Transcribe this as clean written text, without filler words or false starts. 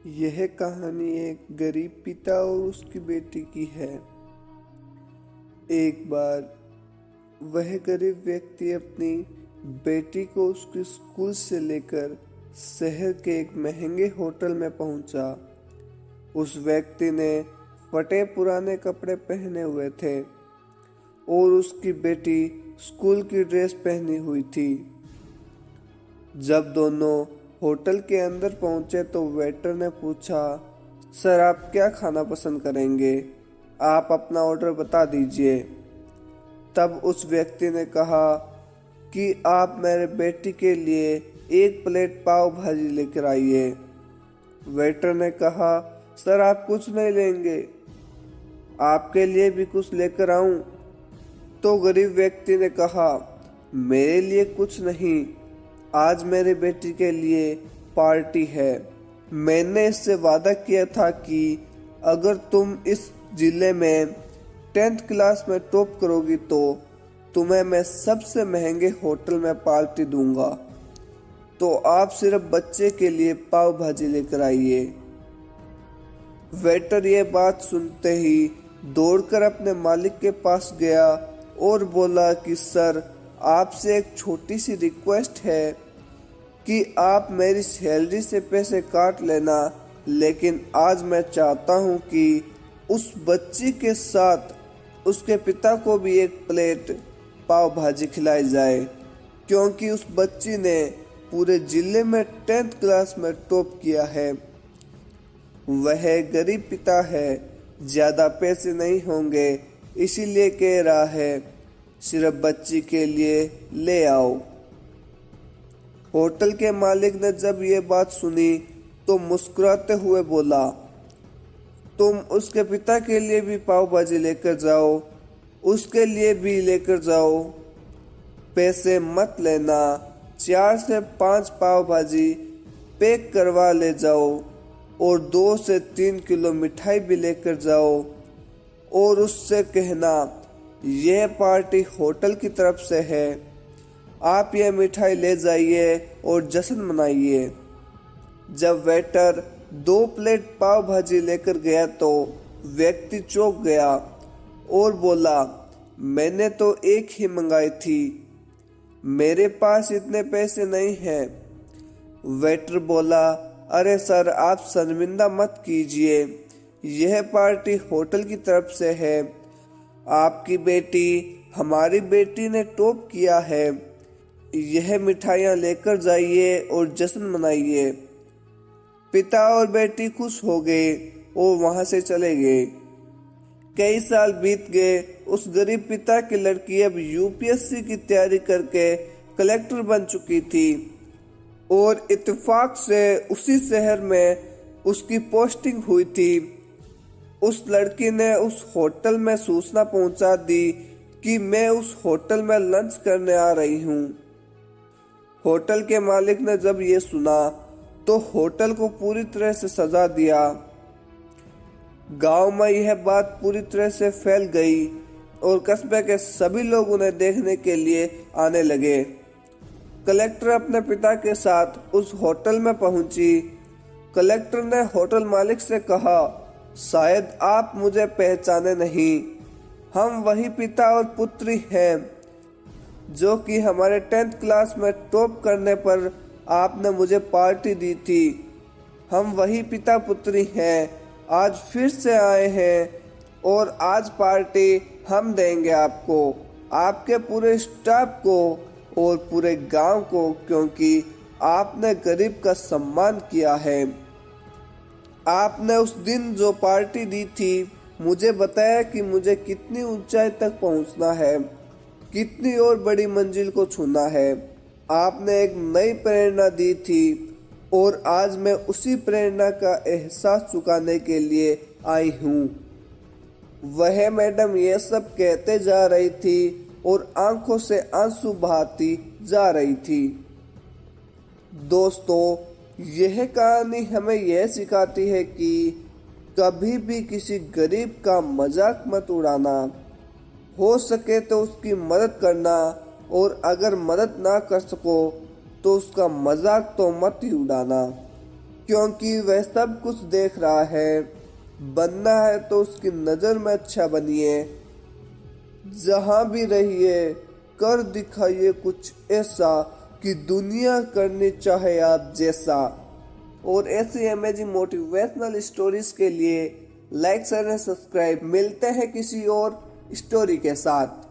यह कहानी एक गरीब पिता और उसकी बेटी की है। एक बार वह गरीब व्यक्ति अपनी बेटी को उसके स्कूल से लेकर शहर के एक महंगे होटल में पहुंचा। उस व्यक्ति ने फटे पुराने कपड़े पहने हुए थे और उसकी बेटी स्कूल की ड्रेस पहनी हुई थी। जब दोनों होटल के अंदर पहुंचे तो वेटर ने पूछा, सर आप क्या खाना पसंद करेंगे? आप अपना ऑर्डर बता दीजिए। तब उस व्यक्ति ने कहा कि आप मेरे बेटी के लिए एक प्लेट पाव भाजी लेकर आइए। वेटर ने कहा, सर आप कुछ नहीं लेंगे, आपके लिए भी कुछ लेकर आऊं? तो गरीब व्यक्ति ने कहा, मेरे लिए कुछ नहीं, आज मेरे बेटी के लिए पार्टी है। मैंने इससे वादा किया था कि अगर तुम इस जिले में 10th क्लास में टॉप करोगी तो तुम्हें मैं सबसे महंगे होटल में पार्टी दूंगा। तो आप सिर्फ बच्चे के लिए पाव भाजी लेकर आइए। वेटर ये बात सुनते ही दौड़कर अपने मालिक के पास गया और बोला कि सर आपसे एक छोटी सी रिक्वेस्ट है कि आप मेरी सैलरी से पैसे काट लेना, लेकिन आज मैं चाहता हूं कि उस बच्ची के साथ उसके पिता को भी एक प्लेट पाव भाजी खिलाई जाए, क्योंकि उस बच्ची ने पूरे जिले में 10th क्लास में टॉप किया है। वह गरीब पिता है, ज़्यादा पैसे नहीं होंगे, इसीलिए कह रहा है सिर्फ बच्ची के लिए ले आओ। होटल के मालिक ने जब ये बात सुनी तो मुस्कुराते हुए बोला, तुम उसके पिता के लिए भी पाव भाजी लेकर जाओ, उसके लिए भी लेकर जाओ, पैसे मत लेना, 4 से 5 पाव भाजी पैक करवा ले जाओ और 2 से 3 किलो मिठाई भी लेकर जाओ और उससे कहना यह पार्टी होटल की तरफ से है, आप यह मिठाई ले जाइए और जश्न मनाइए। जब वेटर 2 प्लेट पाव भाजी लेकर गया तो व्यक्ति चौंक गया और बोला, मैंने तो एक ही मंगाई थी, मेरे पास इतने पैसे नहीं हैं। वेटर बोला, अरे सर आप शर्मिंदा मत कीजिए, यह पार्टी होटल की तरफ से है, आपकी बेटी हमारी बेटी ने टॉप किया है, यह मिठाइयाँ लेकर जाइए और जश्न मनाइए। पिता और बेटी खुश हो गए और वहां से चले गए। कई साल बीत गए। उस गरीब पिता की लड़की अब यूपीएससी की तैयारी करके कलेक्टर बन चुकी थी और इत्तेफाक से उसी शहर में उसकी पोस्टिंग हुई थी। उस लड़की ने उस होटल में सूचना पहुंचा दी कि मैं उस होटल में लंच करने आ रही हूं। होटल के मालिक ने जब ये सुना तो होटल को पूरी तरह से सजा दिया। गांव में यह बात पूरी तरह से फैल गई और कस्बे के सभी लोग उन्हें देखने के लिए आने लगे। कलेक्टर अपने पिता के साथ उस होटल में पहुंची। कलेक्टर ने होटल मालिक से कहा, शायद आप मुझे पहचाने नहीं, हम वही पिता और पुत्री हैं जो कि हमारे 10th क्लास में टॉप करने पर आपने मुझे पार्टी दी थी। हम वही पिता पुत्री हैं, आज फिर से आए हैं और आज पार्टी हम देंगे आपको, आपके पूरे स्टाफ को और पूरे गांव को, क्योंकि आपने गरीब का सम्मान किया है। आपने उस दिन जो पार्टी दी थी मुझे बताया कि मुझे कितनी ऊंचाई तक पहुंचना है, कितनी और बड़ी मंजिल को छूना है। आपने एक नई प्रेरणा दी थी और आज मैं उसी प्रेरणा का एहसास चुकाने के लिए आई हूँ। वह मैडम ये सब कहते जा रही थी और आंखों से आंसू बहाती जा रही थी। दोस्तों, यह कहानी हमें यह सिखाती है कि कभी भी किसी गरीब का मजाक मत उड़ाना, हो सके तो उसकी मदद करना और अगर मदद ना कर सको तो उसका मजाक तो मत ही उड़ाना। क्योंकि वह सब कुछ देख रहा है। बनना है तो उसकी नज़र में अच्छा बनिए। जहां भी रहिए कर दिखाइए कुछ ऐसा कि दुनिया करनी चाहे आप जैसा। और ऐसी अमेजिंग मोटिवेशनल स्टोरीज के लिए लाइक शेयर एंड सब्सक्राइब। मिलते हैं किसी और स्टोरी के साथ।